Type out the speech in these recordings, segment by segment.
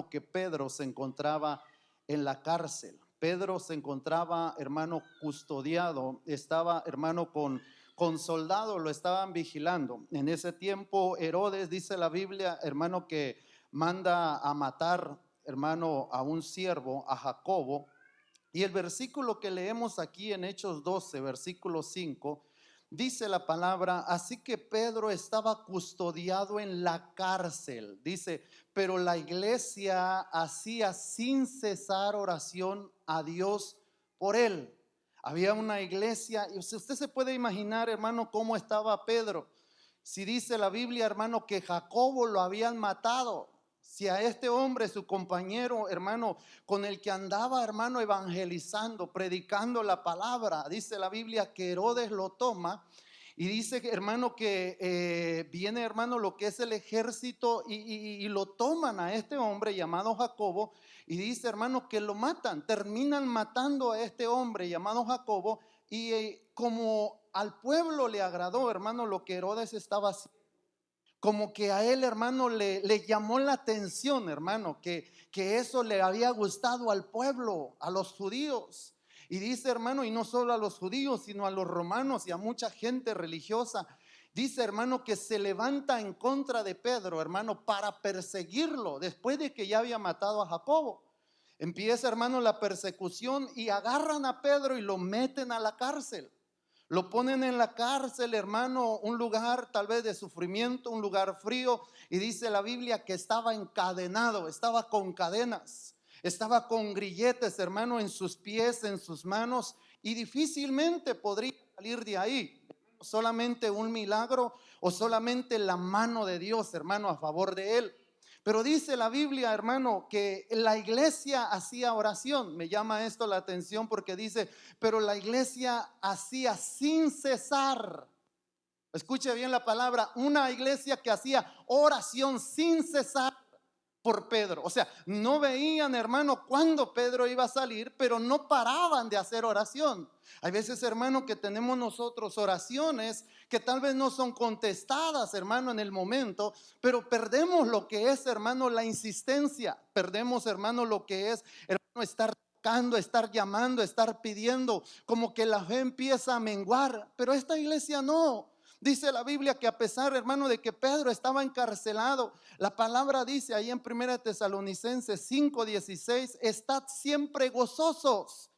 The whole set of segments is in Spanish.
hermano, que Pedro se encontraba en la cárcel. Pedro se encontraba, hermano, custodiado, estaba, hermano, con soldados, lo estaban vigilando. En ese tiempo Herodes, dice la Biblia, hermano, que manda a matar, hermano, a un siervo, a Jacobo. Y el versículo que leemos aquí en Hechos 12, versículo 5, dice la palabra: así que Pedro estaba custodiado en la cárcel, dice, pero la iglesia hacía sin cesar oración a Dios por él. Había una iglesia, y usted se puede imaginar, hermano, cómo estaba Pedro. Si dice la Biblia, hermano, que Jacobo lo habían matado, si a este hombre, su compañero, hermano, con el que andaba, hermano, evangelizando, predicando la palabra, dice la Biblia que Herodes lo toma y dice, hermano, que viene, hermano, lo que es el ejército y lo toman a este hombre llamado Jacobo, y dice, hermano, que lo matan, terminan matando a este hombre llamado Jacobo. Y como al pueblo le agradó, hermano, lo que Herodes estaba haciendo, como que a él, hermano, le llamó la atención, hermano, que eso le había gustado al pueblo, a los judíos. Y dice, hermano, y no solo a los judíos, sino a los romanos y a mucha gente religiosa. Dice, hermano, que se levanta en contra de Pedro, hermano, para perseguirlo después de que ya había matado a Jacobo. Empieza, hermano, la persecución y agarran a Pedro y lo meten a la cárcel. Lo ponen en la cárcel, hermano, un lugar tal vez de sufrimiento, un lugar frío. Y dice la Biblia que estaba encadenado, estaba con cadenas, estaba con grilletes, hermano, en sus pies, en sus manos. Y difícilmente podría salir de ahí. Solamente un milagro o solamente la mano de Dios, hermano, a favor de él. Pero dice la Biblia, hermano, que la iglesia hacía oración. Me llama esto la atención porque dice, pero la iglesia hacía sin cesar. Escuche bien la palabra, una iglesia que hacía oración sin cesar por Pedro. O sea, no veían, hermano, cuándo Pedro iba a salir, pero no paraban de hacer oración. Hay veces, hermano, que tenemos nosotros oraciones que tal vez no son contestadas, hermano, en el momento, pero perdemos lo que es, hermano, la insistencia. Perdemos, hermano, lo que es, hermano, estar tocando, estar llamando, estar pidiendo, como que la fe empieza a menguar. Pero esta iglesia no. Dice la Biblia que a pesar, hermano, de que Pedro estaba encarcelado, la palabra dice ahí en 1 Tesalonicenses 5:16, estad siempre gozosos.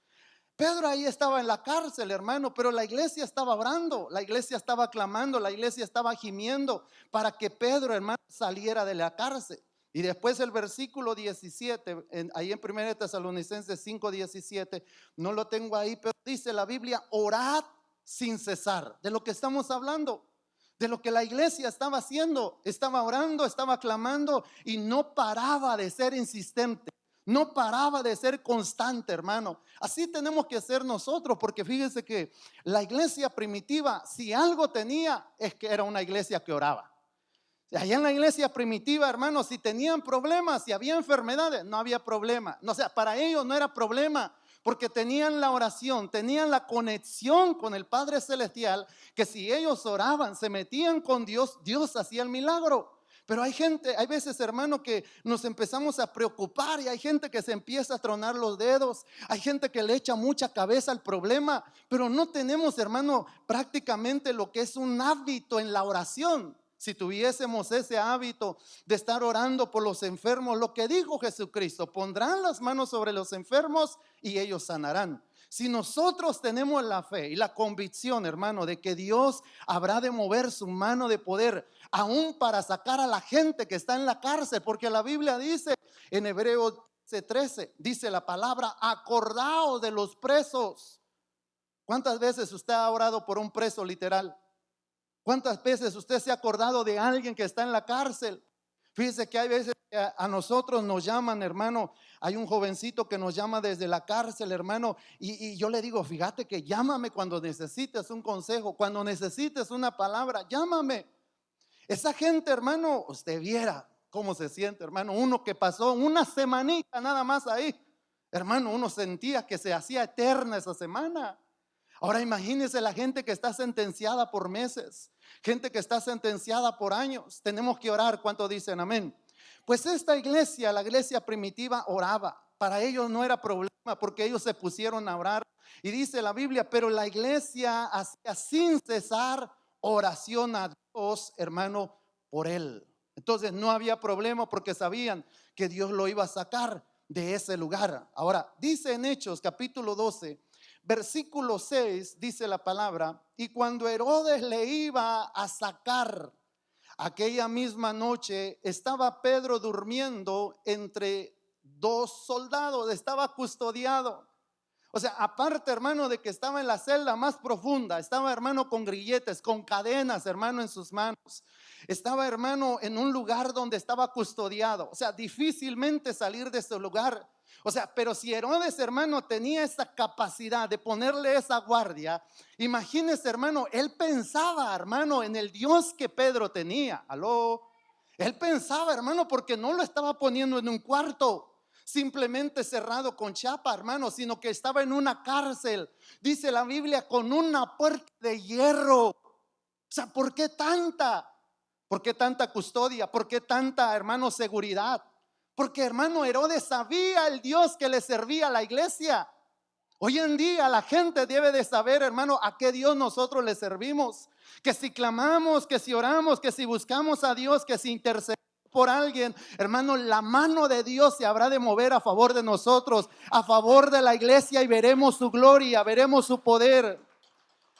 Pedro ahí estaba en la cárcel, hermano, pero la iglesia estaba orando, la iglesia estaba clamando, la iglesia estaba gimiendo para que Pedro, hermano, saliera de la cárcel. Y después el versículo 17, ahí en 1 Tesalonicenses 5:17, no lo tengo ahí, pero dice la Biblia, orad sin cesar. De lo que estamos hablando, de lo que la iglesia estaba haciendo, estaba orando, estaba clamando y no paraba de ser insistente. No paraba de ser constante, hermano. Así tenemos que ser nosotros, porque fíjense que la iglesia primitiva, si algo tenía, es que era una iglesia que oraba. Allá en la iglesia primitiva, hermano, si tenían problemas, si había enfermedades, no había problema. No, o sea, para ellos no era problema, porque tenían la oración, tenían la conexión con el Padre Celestial, que si ellos oraban, se metían con Dios, Dios hacía el milagro. Pero hay gente, hay veces, hermano, que nos empezamos a preocupar y hay gente que se empieza a tronar los dedos, hay gente que le echa mucha cabeza al problema, pero no tenemos, hermano, prácticamente lo que es un hábito en la oración. Si tuviésemos ese hábito de estar orando por los enfermos, lo que dijo Jesucristo, pondrán las manos sobre los enfermos y ellos sanarán. Si nosotros tenemos la fe y la convicción, hermano, de que Dios habrá de mover su mano de poder, aún para sacar a la gente que está en la cárcel, porque la Biblia dice en Hebreos 13, dice la palabra, acordaos de los presos. ¿Cuántas veces usted ha orado por un preso literal? ¿Cuántas veces usted se ha acordado de alguien que está en la cárcel? Fíjese que hay veces que a nosotros nos llaman, hermano. Hay un jovencito que nos llama desde la cárcel, hermano, y yo le digo, fíjate que llámame cuando necesites un consejo, cuando necesites una palabra, llámame. Esa gente, hermano, usted viera cómo se siente, hermano. Uno que pasó una semanita nada más ahí, hermano, uno sentía que se hacía eterna esa semana. Ahora imagínese la gente que está sentenciada por meses, gente que está sentenciada por años. Tenemos que orar. ¿Cuánto dicen amén? Pues esta iglesia, la iglesia primitiva, oraba. Para ellos no era problema porque ellos se pusieron a orar. Y dice la Biblia, pero la iglesia hacía sin cesar oración a Dios, hermano, por él. Entonces no había problema porque sabían que Dios lo iba a sacar de ese lugar. Ahora, dice en Hechos capítulo 12, versículo 6, dice la palabra, y cuando Herodes le iba a sacar, aquella misma noche estaba Pedro durmiendo entre dos soldados, estaba custodiado. O sea, aparte, hermano, de que estaba en la celda más profunda, estaba, hermano, con grilletes, con cadenas, hermano, en sus manos. Estaba, hermano, en un lugar donde estaba custodiado. O sea, difícilmente salir de ese lugar. O sea, pero si Herodes, hermano, tenía esa capacidad de ponerle esa guardia, imagínese, hermano, él pensaba, hermano, en el Dios que Pedro tenía. Aló. Él pensaba, hermano, porque no lo estaba poniendo en un cuarto simplemente cerrado con chapa, hermano, sino que estaba en una cárcel, dice la Biblia, con una puerta de hierro. O sea, ¿por qué tanta? ¿Por qué tanta custodia? ¿Por qué tanta, hermano, seguridad? Porque, hermano, Herodes sabía el Dios que le servía a la iglesia. Hoy en día la gente debe de saber, hermano, a qué Dios nosotros le servimos. Que si clamamos, que si oramos, que si buscamos a Dios, que si intercedemos por alguien, hermano, la mano de Dios se habrá de mover a favor de nosotros, a favor de la iglesia, y veremos su gloria, veremos su poder.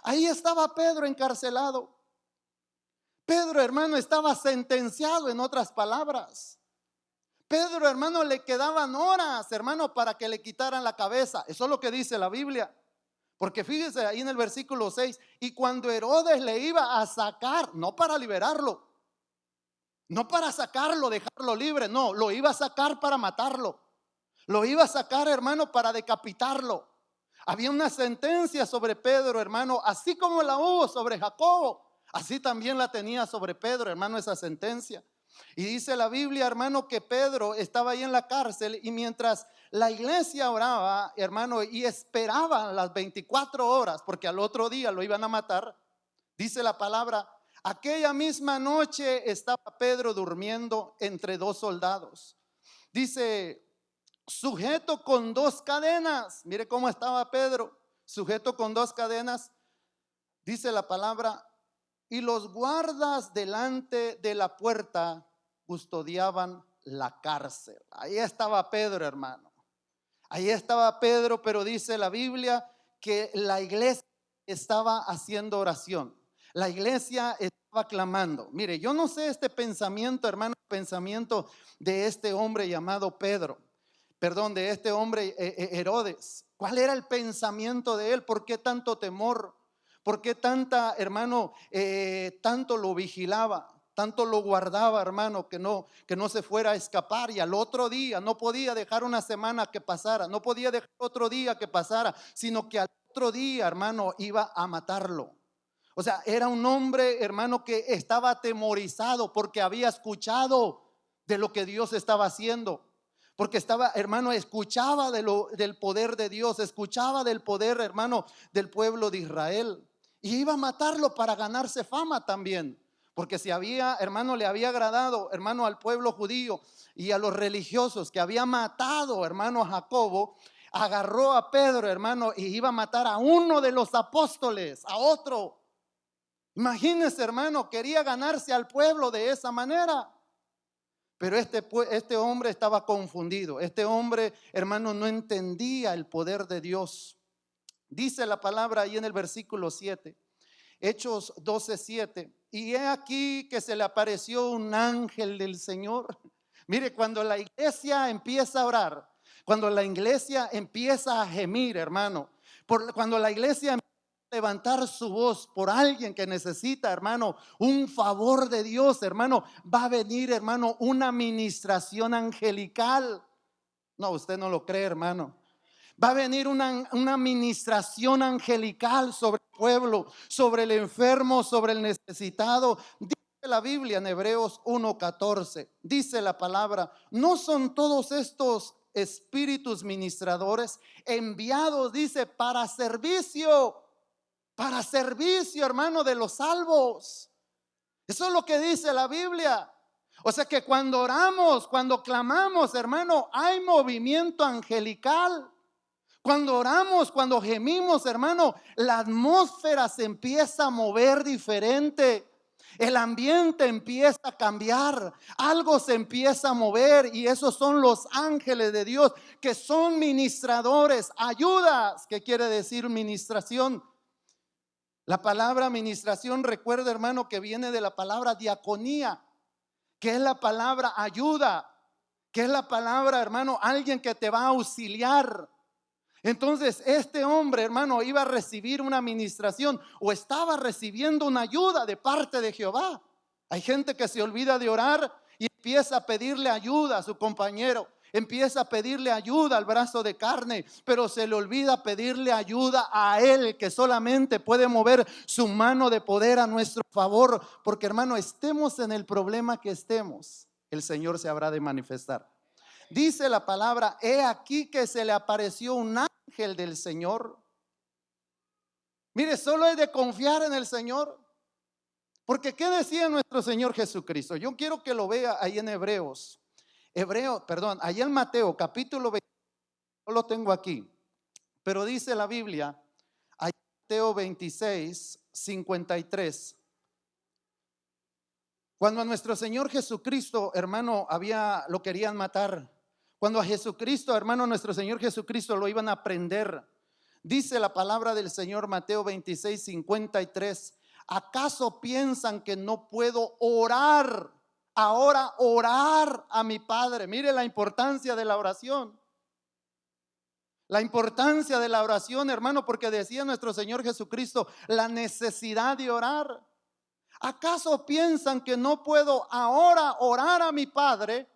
Ahí estaba Pedro encarcelado. Pedro, hermano, estaba sentenciado, en otras palabras. Pedro, hermano, le quedaban horas, hermano, para que le quitaran la cabeza. Eso es lo que dice la Biblia. Porque fíjese ahí en el versículo 6, y cuando Herodes le iba a sacar, no para liberarlo, no para sacarlo, dejarlo libre, no, lo iba a sacar para matarlo. Lo iba a sacar, hermano, para decapitarlo. Había una sentencia sobre Pedro, hermano, así como la hubo sobre Jacobo, así también la tenía sobre Pedro, hermano, esa sentencia. Y dice la Biblia, hermano, que Pedro estaba ahí en la cárcel, y mientras la iglesia oraba, hermano, y esperaban las 24 horas, porque al otro día lo iban a matar, dice la palabra, aquella misma noche estaba Pedro durmiendo entre dos soldados. Dice, sujeto con dos cadenas. Mire cómo estaba Pedro, sujeto con dos cadenas. Dice la palabra, y los guardas delante de la puerta custodiaban la cárcel. Ahí estaba Pedro, hermano. Ahí estaba Pedro, pero dice la Biblia que la iglesia estaba haciendo oración. La iglesia estaba clamando. Mire, yo no sé este pensamiento, hermano, pensamiento de este hombre llamado Pedro. Perdón, de este hombre Herodes. ¿Cuál era el pensamiento de él? ¿Por qué tanto temor? ¿Por qué tanta, hermano, tanto lo vigilaba? Tanto lo guardaba, hermano, que no se fuera a escapar. Y al otro día no podía dejar una semana que pasara, no podía dejar otro día que pasara, sino que al otro día, hermano, iba a matarlo. O sea, era un hombre, hermano, que estaba atemorizado porque había escuchado de lo que Dios estaba haciendo. Porque estaba, hermano, escuchaba del poder de Dios, escuchaba del poder, hermano, del pueblo de Israel. Y iba a matarlo para ganarse fama también. Porque si había, hermano, le había agradado, hermano, al pueblo judío y a los religiosos que había matado, hermano, a Jacobo, agarró a Pedro, hermano, y iba a matar a uno de los apóstoles, a otro. Imagínese, hermano, quería ganarse al pueblo de esa manera. Pero este hombre estaba confundido. Este hombre, hermano, no entendía el poder de Dios. Dice la palabra ahí en el versículo 7, Hechos 12:7. Y he aquí que se le apareció un ángel del Señor. Mire, cuando la iglesia empieza a orar, cuando la iglesia empieza a gemir, hermano, cuando la iglesia empieza a levantar su voz por alguien que necesita, hermano, un favor de Dios, hermano, va a venir, hermano, una ministración angelical. No, usted no lo cree, hermano. Va a venir una ministración angelical sobre el pueblo, sobre el enfermo, sobre el necesitado. Dice la Biblia en Hebreos 1:14, dice la palabra, ¿no son todos estos espíritus ministradores enviados, dice, para servicio, hermano, de los salvos? Eso es lo que dice la Biblia. O sea que cuando oramos, cuando clamamos, hermano, hay movimiento angelical. Cuando oramos, cuando gemimos, hermano, la atmósfera se empieza a mover diferente. El ambiente empieza a cambiar, algo se empieza a mover, y esos son los ángeles de Dios, que son ministradores, ayudas, que quiere decir ministración. La palabra ministración, recuerda, hermano, que viene de la palabra diaconía, que es la palabra ayuda, que es la palabra, hermano, alguien que te va a auxiliar. Entonces este hombre, hermano, iba a recibir una administración o estaba recibiendo una ayuda de parte de Jehová. Hay gente que se olvida de orar y empieza a pedirle ayuda a su compañero, empieza a pedirle ayuda al brazo de carne, pero se le olvida pedirle ayuda a él, que solamente puede mover su mano de poder a nuestro favor. Porque, hermano, estemos en el problema que estemos, el Señor se habrá de manifestar. Dice la palabra: he aquí que se le apareció un ángel del Señor. Mire, solo es de confiar en el Señor. Porque ¿qué decía nuestro Señor Jesucristo? Yo quiero que lo vea ahí en ahí en Mateo capítulo 20. No lo tengo aquí, pero dice la Biblia, ahí en Mateo 26, 53. Cuando a nuestro Señor Jesucristo, hermano, lo querían matar. Cuando a Jesucristo, hermano, nuestro Señor Jesucristo lo iban a prender. Dice la palabra del Señor, Mateo 26, 53. ¿Acaso piensan que no puedo orar a mi Padre? Mire la importancia de la oración. La importancia de la oración, hermano, porque decía nuestro Señor Jesucristo la necesidad de orar. ¿Acaso piensan que no puedo ahora orar a mi Padre?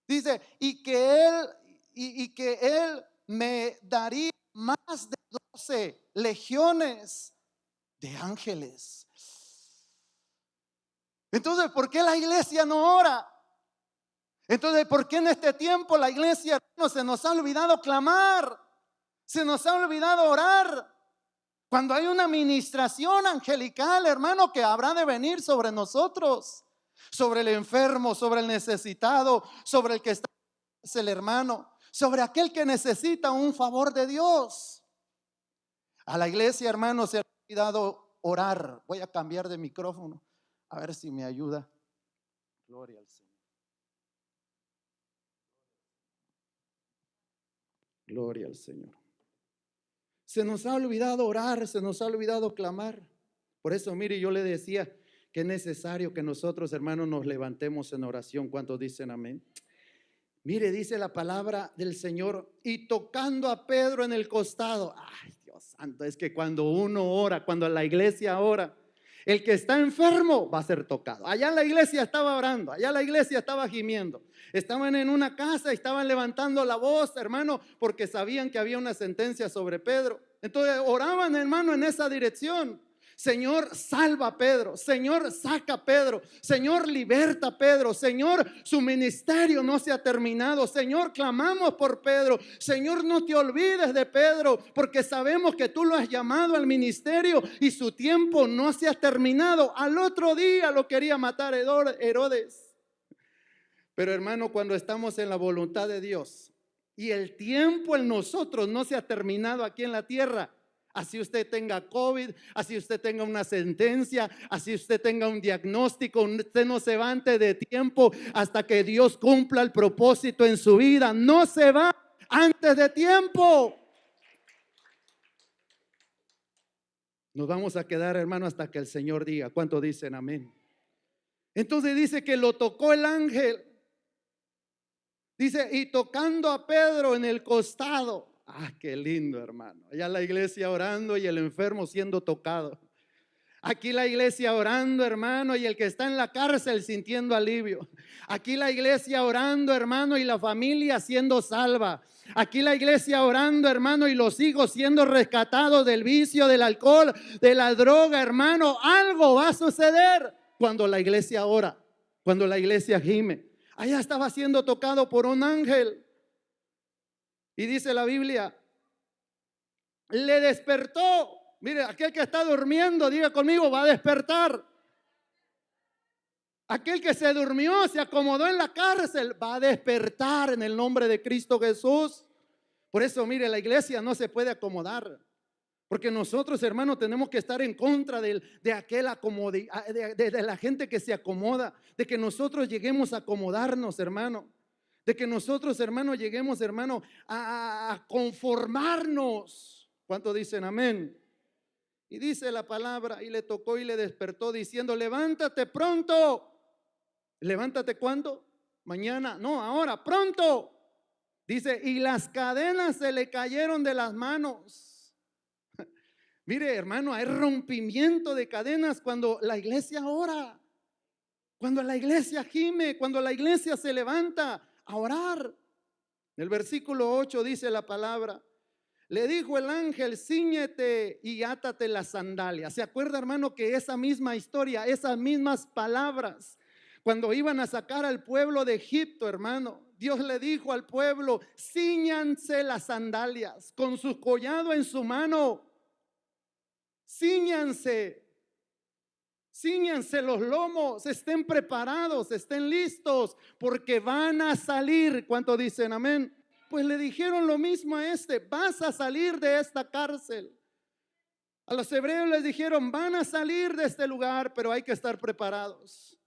Dice, y que él me daría más de 12 legiones de ángeles. Entonces, ¿por qué la iglesia no ora? Entonces, ¿por qué en este tiempo la iglesia, hermano, se nos ha olvidado clamar? Se nos ha olvidado orar. Cuando hay una ministración angelical, hermano, que habrá de venir sobre nosotros, sobre el enfermo, sobre el necesitado, sobre el que está el hermano, sobre aquel que necesita un favor de Dios. A la iglesia, hermano, se ha olvidado orar. Voy a cambiar de micrófono, a ver si me ayuda. Gloria al Señor. Gloria al Señor. Se nos ha olvidado orar, se nos ha olvidado clamar. Por eso, mire, yo le decía que es necesario que nosotros, hermanos, nos levantemos en oración. ¿Cuántos dicen amén? Mire, dice la palabra del Señor, y tocando a Pedro en el costado. Ay, Dios santo, es que cuando uno ora, cuando la iglesia ora, el que está enfermo va a ser tocado. Allá la iglesia estaba orando, allá la iglesia estaba gimiendo. Estaban en una casa y estaban levantando la voz, hermano, porque sabían que había una sentencia sobre Pedro. Entonces oraban, hermano, en esa dirección. Señor, salva a Pedro. Señor, saca a Pedro. Señor, liberta a Pedro. Señor, su ministerio no se ha terminado. Señor, clamamos por Pedro. Señor, no te olvides de Pedro, porque sabemos que tú lo has llamado al ministerio y su tiempo no se ha terminado. Al otro día lo quería matar Herodes. Pero, hermano, cuando estamos en la voluntad de Dios y el tiempo en nosotros no se ha terminado aquí en la tierra, así usted tenga COVID, así usted tenga una sentencia, así usted tenga un diagnóstico, usted no se va antes de tiempo hasta que Dios cumpla el propósito en su vida. No se va antes de tiempo. Nos vamos a quedar, hermano, hasta que el Señor diga. ¿Cuánto dicen amén? Entonces dice que lo tocó el ángel. Dice, y tocando a Pedro en el costado. Ah, qué lindo, hermano. Allá la iglesia orando y el enfermo siendo tocado. Aquí la iglesia orando, hermano, y el que está en la cárcel sintiendo alivio. Aquí la iglesia orando, hermano, y la familia siendo salva. Aquí la iglesia orando, hermano, y los hijos siendo rescatados del vicio, del alcohol, de la droga, hermano. Algo va a suceder cuando la iglesia ora, cuando la iglesia gime. Allá estaba siendo tocado por un ángel. Y dice la Biblia, le despertó. Mire, aquel que está durmiendo, diga conmigo, va a despertar. Aquel que se durmió, se acomodó en la cárcel, va a despertar en el nombre de Cristo Jesús. Por eso, mire, la iglesia no se puede acomodar. Porque nosotros, hermanos, tenemos que estar en contra de aquel de la gente que se acomoda, de que nosotros lleguemos a acomodarnos, hermano. De que nosotros, hermanos, lleguemos, hermano, a conformarnos. ¿Cuántos dicen amén? Y dice la palabra, y le tocó y le despertó diciendo, levántate pronto. Levántate, ¿cuándo? Mañana, no, ahora, pronto. Dice, y las cadenas se le cayeron de las manos. Mire, hermano, hay rompimiento de cadenas cuando la iglesia ora, cuando la iglesia gime, cuando la iglesia se levanta a orar. En el versículo 8 dice la palabra, le dijo el ángel, cíñete y átate las sandalias. ¿Se acuerda, hermano, que esa misma historia, esas mismas palabras, cuando iban a sacar al pueblo de Egipto, hermano, Dios le dijo al pueblo, cíñanse las sandalias con su collado en su mano. Cíñanse los lomos, estén preparados, estén listos, porque van a salir. ¿Cuánto dicen amén? Pues le dijeron lo mismo a vas a salir de esta cárcel. A los hebreos les dijeron, van a salir de este lugar, pero hay que estar preparados.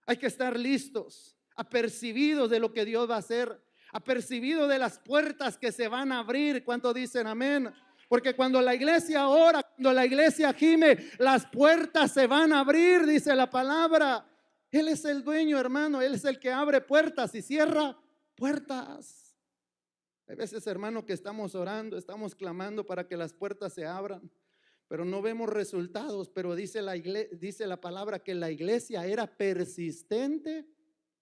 Hay que estar listos, apercibidos de lo que Dios va a hacer, apercibidos de las puertas que se van a abrir. ¿Cuánto dicen amén? Porque cuando la iglesia ora, cuando la iglesia gime, las puertas se van a abrir, dice la palabra. Él es el dueño, hermano. Él es el que abre puertas y cierra puertas. Hay veces, hermano, que estamos orando, estamos clamando para que las puertas se abran, pero no vemos resultados. Pero dice la palabra que la iglesia era persistente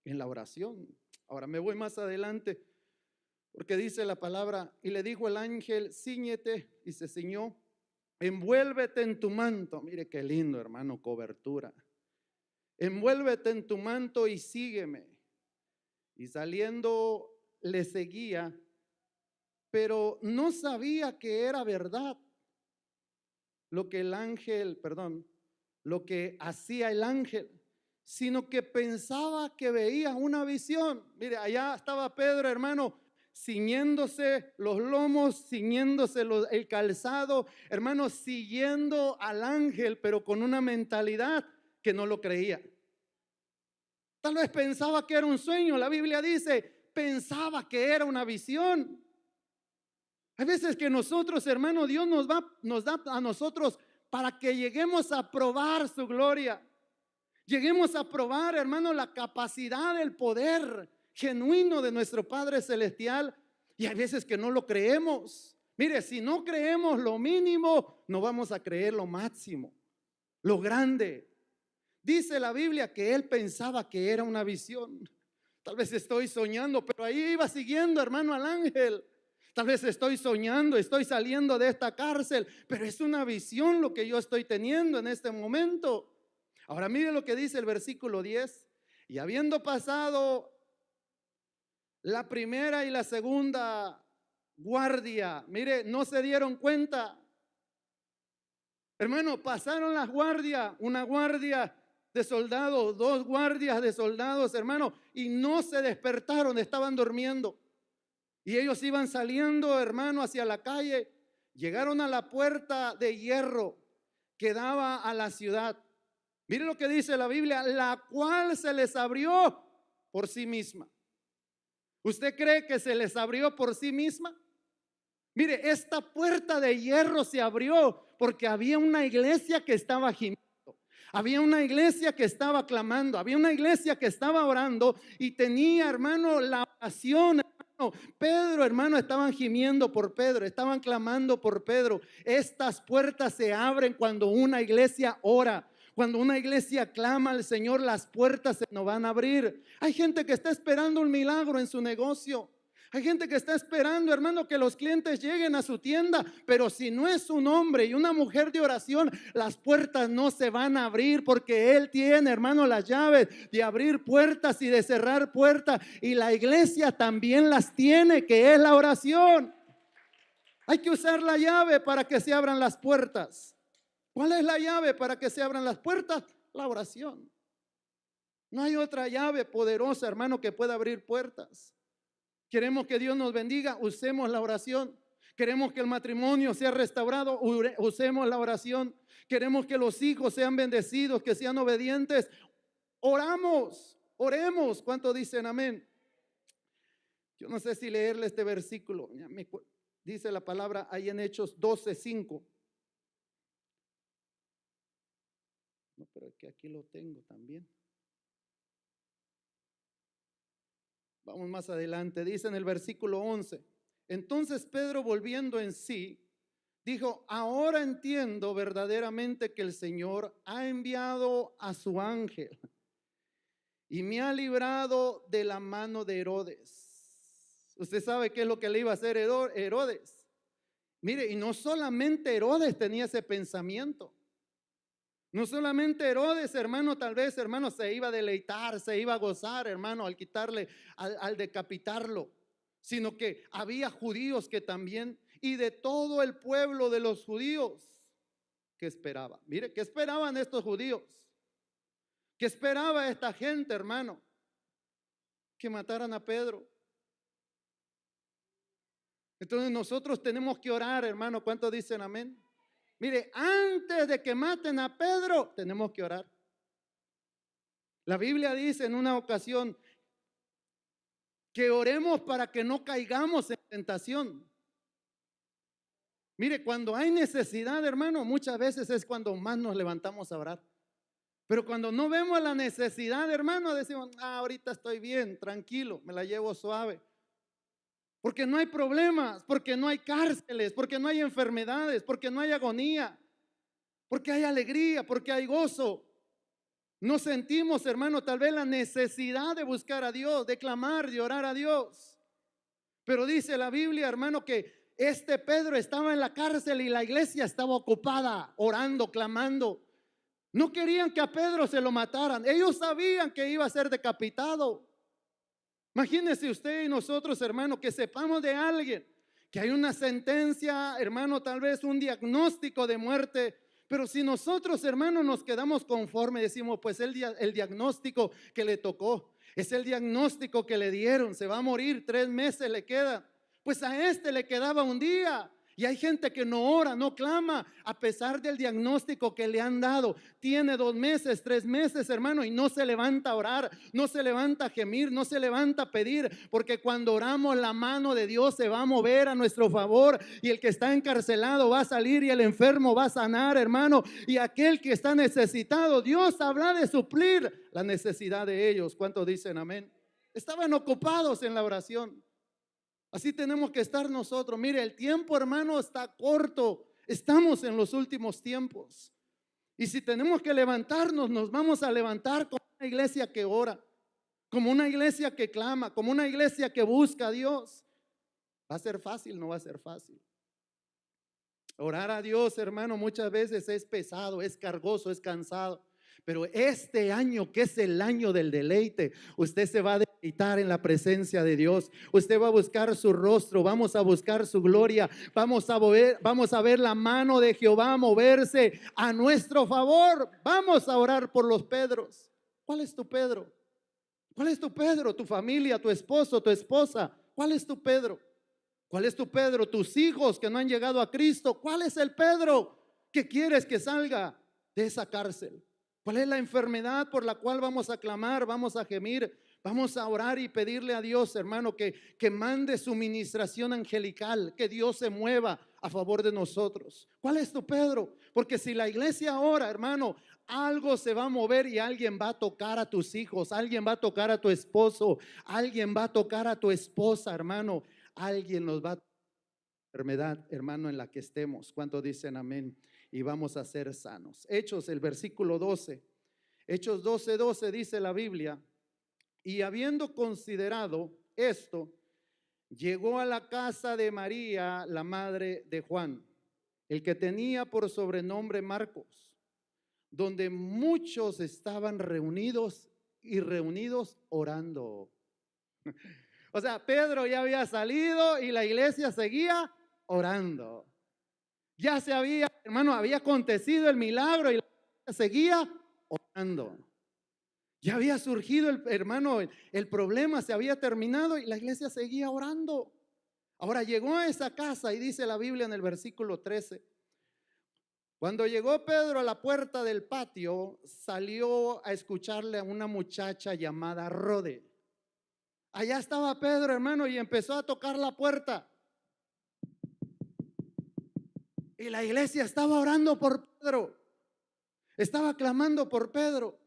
en la oración. Ahora me voy más adelante, porque dice la palabra, y le dijo el ángel, cíñete, y se ciñó, envuélvete en tu manto. Mire qué lindo, hermano, cobertura. Envuélvete en tu manto y sígueme. Y saliendo le seguía, pero no sabía que era verdad lo que hacía el ángel, sino que pensaba que veía una visión. Mire, allá estaba Pedro, hermano, ciñéndose los lomos, ciñéndose el calzado, hermano, siguiendo al ángel, pero con una mentalidad que no lo creía. Tal vez pensaba que era un sueño. La Biblia dice, pensaba que era una visión. Hay veces que nosotros, hermano, Dios nos da a nosotros para que lleguemos a probar su gloria. Lleguemos a probar, hermano, la capacidad, el poder genuino de nuestro Padre Celestial. Y hay veces que no lo creemos. Mire, si no creemos lo mínimo, no vamos a creer lo máximo, lo grande. Dice la Biblia que él pensaba que era una visión. Tal vez estoy soñando, pero ahí iba siguiendo, hermano, al ángel. Tal vez estoy soñando, estoy saliendo de esta cárcel, pero es una visión lo que yo estoy teniendo en este momento. Ahora mire lo que dice el versículo 10. Y habiendo pasado la primera y la segunda guardia, mire, no se dieron cuenta. Hermano, pasaron las guardias, una guardia de soldados, dos guardias de soldados, hermano, y no se despertaron, estaban durmiendo. Y ellos iban saliendo, hermano, hacia la calle. Llegaron a la puerta de hierro que daba a la ciudad. Mire lo que dice la Biblia, la cual se les abrió por sí misma. ¿Usted cree que se les abrió por sí misma? Mire, esta puerta de hierro se abrió porque había una iglesia que estaba gimiendo. Había una iglesia que estaba clamando, había una iglesia que estaba orando y tenía, hermano, la oración. Pedro, hermano, estaban gimiendo por Pedro, estaban clamando por Pedro. Estas puertas se abren cuando una iglesia ora. Cuando una iglesia clama al Señor, las puertas se nos van a abrir. Hay gente que está esperando un milagro en su negocio. Hay gente que está esperando, hermano, que los clientes lleguen a su tienda, pero si no es un hombre y una mujer de oración, las puertas no se van a abrir, porque Él tiene, hermano, las llaves de abrir puertas y de cerrar puertas, y la iglesia también las tiene, que es la oración. Hay que usar la llave para que se abran las puertas. ¿Cuál es la llave para que se abran las puertas? La oración. No hay otra llave poderosa, hermano, que pueda abrir puertas. Queremos que Dios nos bendiga, usemos la oración. Queremos que el matrimonio sea restaurado, usemos la oración. Queremos que los hijos sean bendecidos, que sean obedientes. Oremos. ¿Cuánto dicen amén? Yo no sé si leerle este versículo. Dice la palabra ahí en Hechos 12:5. No, pero es que aquí lo tengo también. Vamos más adelante. Dice en el versículo 11. Entonces Pedro, volviendo en sí, dijo: ahora entiendo verdaderamente que el Señor ha enviado a su ángel y me ha librado de la mano de Herodes. Usted sabe qué es lo que le iba a hacer Herodes. Mire, y no solamente Herodes tenía ese pensamiento. No solamente Herodes, hermano, tal vez, hermano, se iba a deleitar, se iba a gozar, hermano, al quitarle, al decapitarlo, sino que había judíos que también, y de todo el pueblo de los judíos, que esperaba. Mire, ¿qué esperaban estos judíos? ¿Qué esperaba esta gente, hermano? Que mataran a Pedro. Entonces nosotros tenemos que orar, hermano. ¿Cuántos dicen amén? Mire, antes de que maten a Pedro, tenemos que orar. La Biblia dice en una ocasión que oremos para que no caigamos en tentación. Mire, cuando hay necesidad, hermano, muchas veces es cuando más nos levantamos a orar. Pero cuando no vemos la necesidad, hermano, decimos: ahorita estoy bien, tranquilo, me la llevo suave. Porque no hay problemas, porque no hay cárceles, porque no hay enfermedades, porque no hay agonía, porque hay alegría, porque hay gozo. No sentimos, hermano, tal vez la necesidad de buscar a Dios, de clamar, de orar a Dios. Pero dice la Biblia, hermano, que este Pedro estaba en la cárcel y la iglesia estaba ocupada, orando, clamando. No querían que a Pedro se lo mataran. Ellos sabían que iba a ser decapitado. Imagínese usted y nosotros, hermano, que sepamos de alguien que hay una sentencia, hermano, tal vez un diagnóstico de muerte. Pero si nosotros, hermano, nos quedamos conformes, decimos: pues el diagnóstico que le tocó, es el diagnóstico que le dieron, se va a morir, 3 meses le queda. Pues a este le quedaba un día. Y hay gente que no ora, no clama, a pesar del diagnóstico que le han dado. Tiene 2 meses, 3 meses, hermano, y no se levanta a orar, no se levanta a gemir, no se levanta a pedir, porque cuando oramos la mano de Dios se va a mover a nuestro favor, y el que está encarcelado va a salir, y el enfermo va a sanar, hermano, y aquel que está necesitado, Dios habrá de suplir la necesidad de ellos. ¿Cuántos dicen amén? Estaban ocupados en la oración. Así tenemos que estar nosotros. Mire, el tiempo, hermano, está corto. Estamos en los últimos tiempos. Y si tenemos que levantarnos, nos vamos a levantar como una iglesia que ora, como una iglesia que clama, como una iglesia que busca a Dios. ¿Va a ser fácil? No va a ser fácil. Orar a Dios, hermano, muchas veces es pesado, es cargoso, es cansado. Pero este año, que es el año del deleite, usted se va a deleitar en la presencia de Dios. Usted va a buscar su rostro, vamos a buscar su gloria, vamos a ver la mano de Jehová moverse a nuestro favor. Vamos a orar por los Pedros. ¿Cuál es tu Pedro? ¿Cuál es tu Pedro? Tu familia, tu esposo, tu esposa. ¿Cuál es tu Pedro? ¿Cuál es tu Pedro? Tus hijos que no han llegado a Cristo. ¿Cuál es el Pedro que quieres que salga de esa cárcel? ¿Cuál es la enfermedad por la cual vamos a clamar, vamos a gemir, vamos a orar y pedirle a Dios, hermano, que mande su ministración angelical, que Dios se mueva a favor de nosotros? ¿Cuál es tu Pedro? Porque si la iglesia ora, hermano, algo se va a mover y alguien va a tocar a tus hijos, alguien va a tocar a tu esposo, alguien va a tocar a tu esposa, hermano, alguien nos va a tocar la enfermedad, hermano, en la que estemos. ¿Cuántos dicen amén? Y vamos a ser sanos. Hechos, el versículo 12. Hechos 12:12 dice la Biblia: y habiendo considerado esto, llegó a la casa de María, la madre de Juan, el que tenía por sobrenombre Marcos, donde muchos estaban reunidos orando. O sea, Pedro ya había salido y la iglesia seguía orando. Ya se había, hermano, había acontecido el milagro y la iglesia seguía orando. Ya había surgido hermano, el problema se había terminado y la iglesia seguía orando. Ahora llegó a esa casa y dice la Biblia en el versículo 13. Cuando llegó Pedro a la puerta del patio, salió a escucharle a una muchacha llamada Rode. Allá estaba Pedro, hermano, y empezó a tocar la puerta. Y la iglesia estaba orando por Pedro. Estaba clamando por Pedro.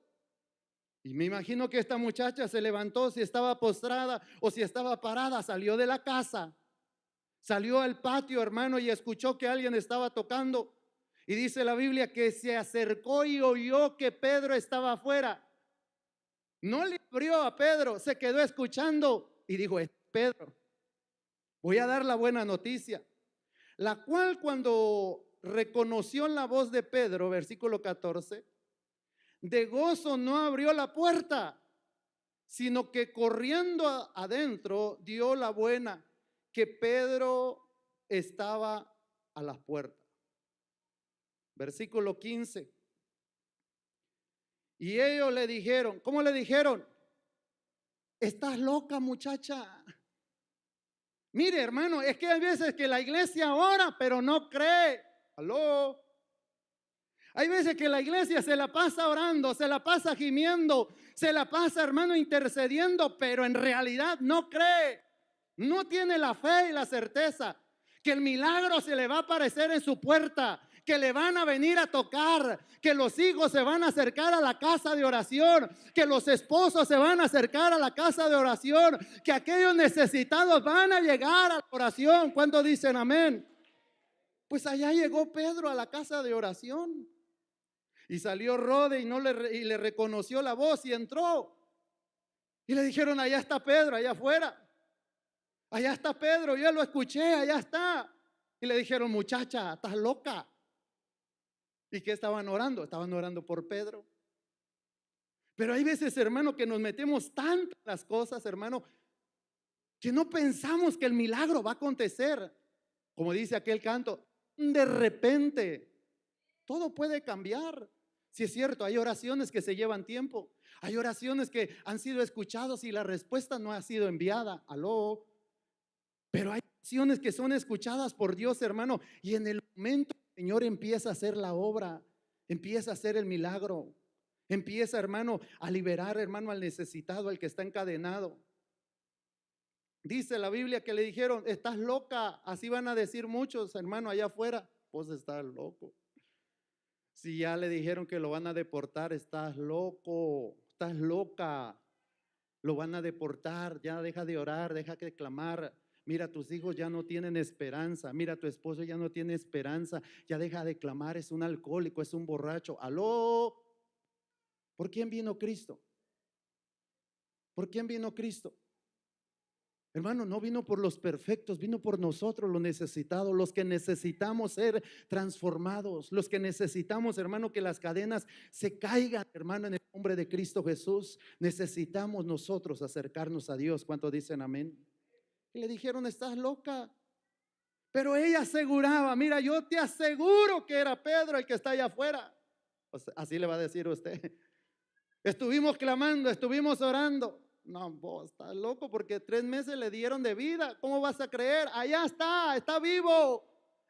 Y me imagino que esta muchacha se levantó, si estaba postrada o si estaba parada, salió de la casa. Salió al patio, hermano, y escuchó que alguien estaba tocando. Y dice la Biblia que se acercó y oyó que Pedro estaba afuera. No le abrió a Pedro, se quedó escuchando y dijo: es Pedro, voy a dar la buena noticia. La cual, cuando reconoció la voz de Pedro, versículo 14, de gozo no abrió la puerta, sino que corriendo adentro dio la buena, que Pedro estaba a las puertas. Versículo 15. Y ellos le dijeron, ¿cómo le dijeron? Estás loca, muchacha. Mire, hermano, es que hay veces que la iglesia ora, pero no cree. Aló. Hay veces que la iglesia se la pasa orando, se la pasa gimiendo, se la pasa, hermano, intercediendo, pero en realidad no cree. No tiene la fe y la certeza que el milagro se le va a aparecer en su puerta, que le van a venir a tocar, que los hijos se van a acercar a la casa de oración, que los esposos se van a acercar a la casa de oración, que aquellos necesitados van a llegar a la oración. ¿Cuántos dicen amén? Pues allá llegó Pedro a la casa de oración. Y salió Rode y le reconoció la voz y entró. Y le dijeron: allá está Pedro, allá afuera. Allá está Pedro, yo lo escuché, allá está. Y le dijeron: muchacha, estás loca. ¿Y qué estaban orando? Estaban orando por Pedro. Pero hay veces, hermano, que nos metemos tanto en las cosas, hermano, que no pensamos que el milagro va a acontecer. Como dice aquel canto, de repente todo puede cambiar. Si es cierto, hay oraciones que se llevan tiempo. Hay oraciones que han sido escuchadas y la respuesta no ha sido enviada. Aló. Pero hay oraciones que son escuchadas por Dios, hermano, y en el momento el Señor empieza a hacer la obra, empieza a hacer el milagro, empieza, hermano, a liberar, hermano, al necesitado, al que está encadenado. Dice la Biblia que le dijeron: estás loca. Así van a decir muchos, hermano, allá afuera. Pues estás loco. Si ya le dijeron que lo van a deportar, estás loco, estás loca. Lo van a deportar, ya deja de orar, deja de clamar. Mira, tus hijos ya no tienen esperanza. Mira, tu esposo ya no tiene esperanza. Ya deja de clamar, es un alcohólico, es un borracho. Aló. ¿Por quién vino Cristo? ¿Por quién vino Cristo? Hermano, no vino por los perfectos, vino por nosotros los necesitados, los que necesitamos ser transformados, los que necesitamos, hermano, que las cadenas se caigan, hermano, en el nombre de Cristo Jesús. Necesitamos nosotros acercarnos a Dios. ¿Cuántos dicen amén? Y le dijeron: estás loca. Pero ella aseguraba: mira, yo te aseguro que era Pedro el que está allá afuera. O sea, así le va a decir usted. Estuvimos clamando, estuvimos orando. No, vos estás loco, porque 3 meses le dieron de vida. ¿Cómo vas a creer? Allá está vivo,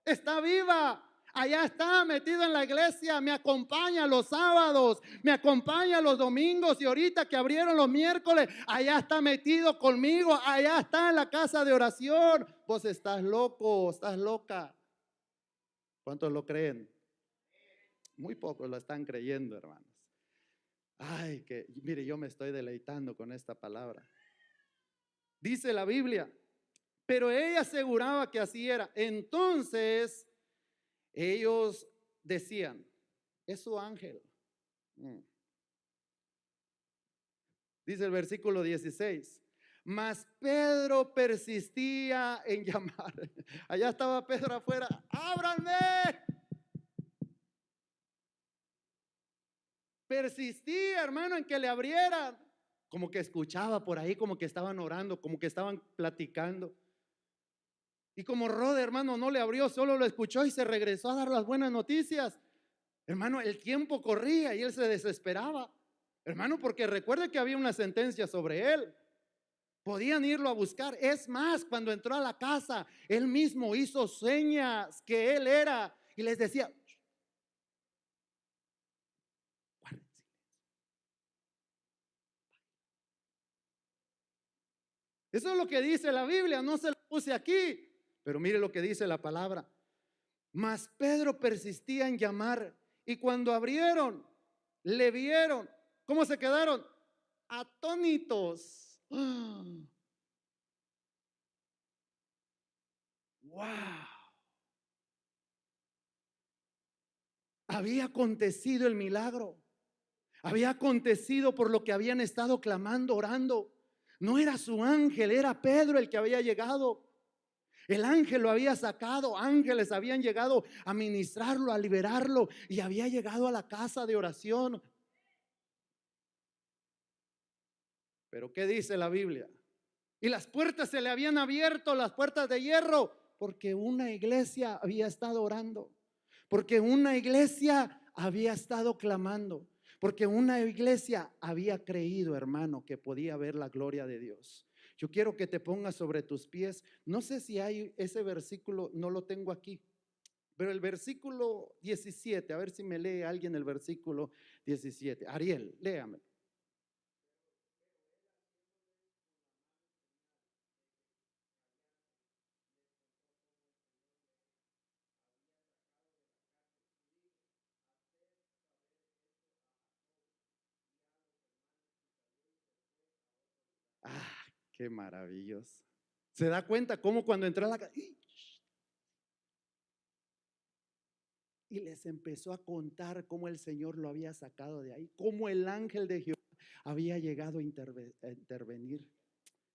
está viva. Allá está metido en la iglesia, me acompaña los sábados, me acompaña los domingos, y ahorita que abrieron los miércoles, allá está metido conmigo, allá está en la casa de oración. Vos estás loco, estás loca. ¿Cuántos lo creen? Muy pocos lo están creyendo, hermanos. Ay, que mire, yo me estoy deleitando con esta palabra. Dice la Biblia, pero ella aseguraba que así era. Entonces ellos decían: es su ángel. Dice el versículo 16. Mas Pedro persistía en llamar. Allá estaba Pedro afuera: ábranme. Persistía, hermano, en que le abrieran. Como que escuchaba por ahí, como que estaban orando, como que estaban platicando. Y como Rode, hermano, no le abrió, solo lo escuchó y se regresó a dar las buenas noticias. Hermano, el tiempo corría y él se desesperaba. Hermano, porque recuerde que había una sentencia sobre él. Podían irlo a buscar. Es más, cuando entró a la casa, él mismo hizo señas que él era y les decía: guárdense. Eso es lo que dice la Biblia, no se lo puse aquí, pero mire lo que dice la palabra. Mas Pedro persistía en llamar, y cuando abrieron, le vieron. ¿Cómo se quedaron? Atónitos. ¡Wow! Había acontecido el milagro. Había acontecido por lo que habían estado clamando, orando. No era su ángel, era Pedro el que había llegado. El ángel lo había sacado, ángeles habían llegado a ministrarlo, a liberarlo, y había llegado a la casa de oración. Pero ¿qué dice la Biblia? Y las puertas se le habían abierto, las puertas de hierro, porque una iglesia había estado orando, porque una iglesia había estado clamando, porque una iglesia había creído, hermano, que podía ver la gloria de Dios. Yo quiero que te pongas sobre tus pies. No sé si hay ese versículo, no lo tengo aquí, pero el versículo 17, a ver si me lee alguien el versículo 17. Ariel, léame. Ah, qué maravilloso. ¿Se da cuenta cómo cuando entró a la casa y les empezó a contar cómo el Señor lo había sacado de ahí, cómo el ángel de Jehová había llegado a intervenir?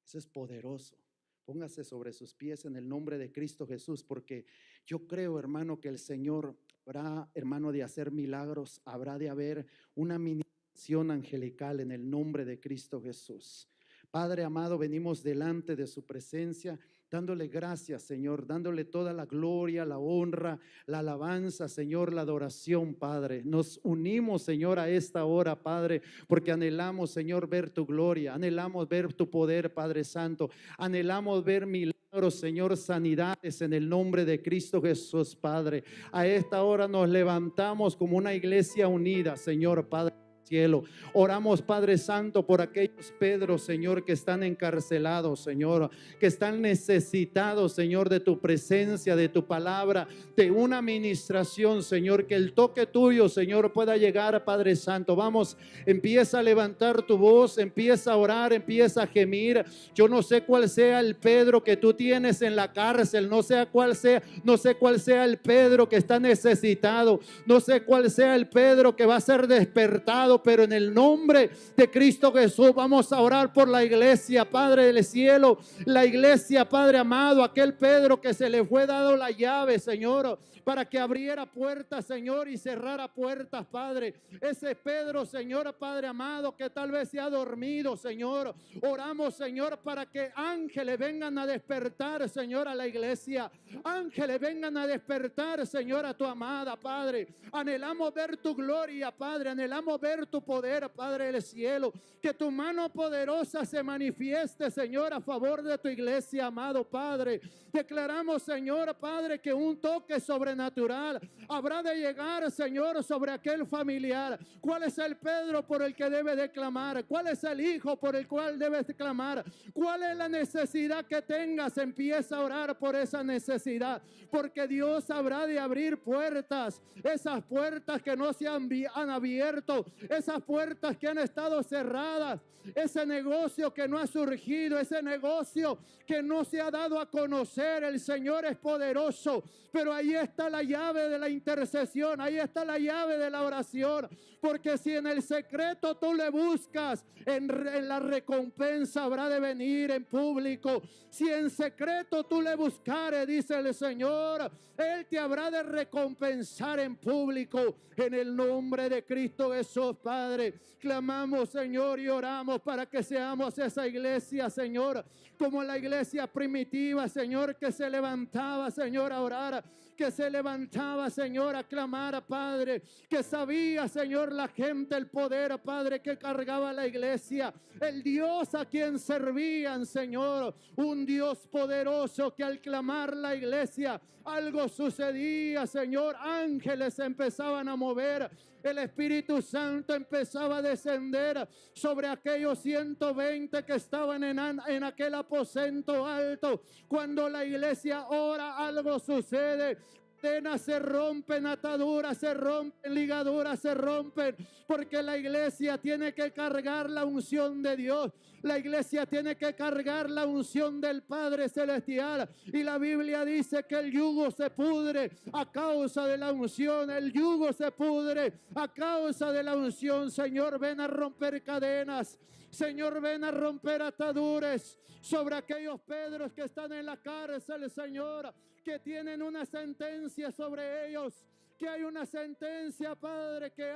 Eso es poderoso. Póngase sobre sus pies en el nombre de Cristo Jesús, porque yo creo, hermano, que el Señor habrá, hermano, de hacer milagros, habrá de haber una ministración angelical en el nombre de Cristo Jesús. Padre amado, venimos delante de su presencia, dándole gracias, Señor, dándole toda la gloria, la honra, la alabanza, Señor, la adoración, Padre. Nos unimos, Señor, a esta hora, Padre, porque anhelamos, Señor, ver tu gloria, anhelamos ver tu poder, Padre Santo, anhelamos ver milagros, Señor, sanidades en el nombre de Cristo Jesús, Padre. A esta hora nos levantamos como una iglesia unida, Señor, Padre cielo. Oramos, Padre Santo, por aquellos Pedro, Señor, que están encarcelados, Señor, que están necesitados, Señor, de tu presencia, de tu palabra, de una administración, Señor, que el toque tuyo, Señor, pueda llegar, Padre Santo. Vamos, empieza a levantar tu voz, empieza a orar, empieza a gemir. Yo no sé cuál sea el Pedro que tú tienes en la cárcel, no sé cuál sea el Pedro que está necesitado, no sé cuál sea el Pedro que va a ser despertado, pero en el nombre de Cristo Jesús vamos a orar por la iglesia, Padre del cielo, la iglesia, Padre amado, aquel Pedro que se le fue dado la llave, Señor, para que abriera puertas, Señor, y cerrara puertas, Padre. Ese Pedro, Señor, Padre amado, que tal vez se ha dormido, Señor, oramos, Señor, para que ángeles vengan a despertar, Señor, a la iglesia. Ángeles vengan a despertar, Señor, a tu amada, Padre. Anhelamos ver tu gloria, Padre, anhelamos ver tu poder, Padre del cielo, que tu mano poderosa se manifieste, Señor, a favor de tu iglesia, amado Padre. Declaramos, Señor, Padre, que un toque sobrenatural habrá de llegar, Señor, sobre aquel familiar. ¿Cuál es el Pedro por el que debe de clamar? ¿Cuál es el hijo por el cual debes de clamar? ¿Cuál es la necesidad que tengas? Empieza a orar por esa necesidad, porque Dios habrá de abrir puertas, esas puertas que no se han abierto, esas puertas que han estado cerradas, ese negocio que no ha surgido, ese negocio que no se ha dado a conocer. El Señor es poderoso, pero ahí está la llave de la intercesión, ahí está la llave de la oración, porque si en el secreto tú le buscas, en la recompensa habrá de venir en público. Si en secreto tú le buscares, dice el Señor, Él te habrá de recompensar en público, en el nombre de Cristo Jesús. Padre. Clamamos, Señor, y oramos para que seamos esa iglesia, Señor, como la iglesia primitiva, Señor, que se levantaba, Señor, a orar, que se levantaba, Señor, a clamar, Padre, que sabía, Señor, la gente el poder, Padre, que cargaba la iglesia, el Dios a quien servían, Señor, un Dios poderoso que al clamar la iglesia algo sucedía, Señor, ángeles empezaban a mover, el Espíritu Santo empezaba a descender sobre aquellos 120 que estaban en aquel aposento alto. Cuando la iglesia ora, algo sucede. Cadenas se rompen, ataduras se rompen, ligaduras se rompen, porque la iglesia tiene que cargar la unción de Dios. La iglesia tiene que cargar la unción del Padre Celestial. Y la Biblia dice que el yugo se pudre a causa de la unción. El yugo se pudre a causa de la unción. Señor, ven a romper cadenas. Señor, ven a romper ataduras sobre aquellos Pedros que están en la cárcel, Señor, que tienen una sentencia sobre ellos, que hay una sentencia, Padre, que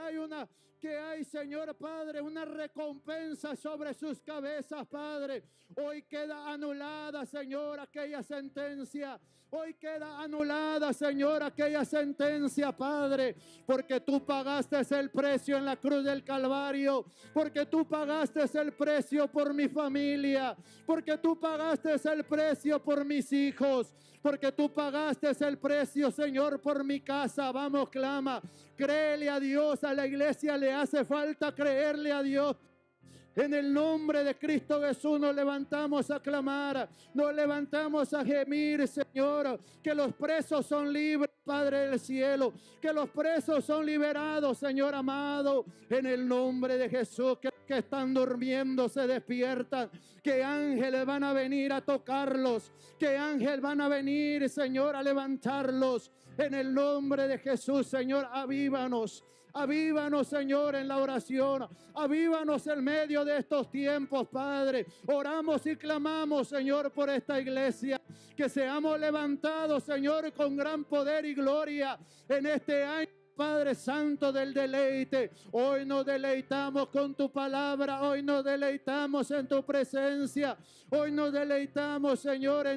hay, Señor, Padre, una recompensa sobre sus cabezas, Padre. Hoy queda anulada, Señor, aquella sentencia. Hoy queda anulada, Señor, aquella sentencia, Padre, porque tú pagaste el precio en la cruz del Calvario, porque tú pagaste el precio por mi familia, porque tú pagaste el precio por mis hijos, porque tú pagaste el precio, Señor, por mi casa. Vamos, clama, créele a Dios. A la iglesia le hace falta creerle a Dios. En el nombre de Cristo Jesús nos levantamos a clamar, nos levantamos a gemir, Señor, que los presos son libres, Padre del cielo, que los presos son liberados, Señor amado, en el nombre de Jesús, que están durmiendo se despiertan, que ángeles van a venir a tocarlos, que ángeles van a venir, Señor, a levantarlos, en el nombre de Jesús. Señor, avívanos. Avívanos, Señor, en la oración. Avívanos en medio de estos tiempos, Padre. Oramos y clamamos, Señor, por esta iglesia. Que seamos levantados, Señor, con gran poder y gloria en este año, Padre Santo del deleite. Hoy nos deleitamos con tu palabra. Hoy nos deleitamos en tu presencia. Hoy nos deleitamos, Señor, en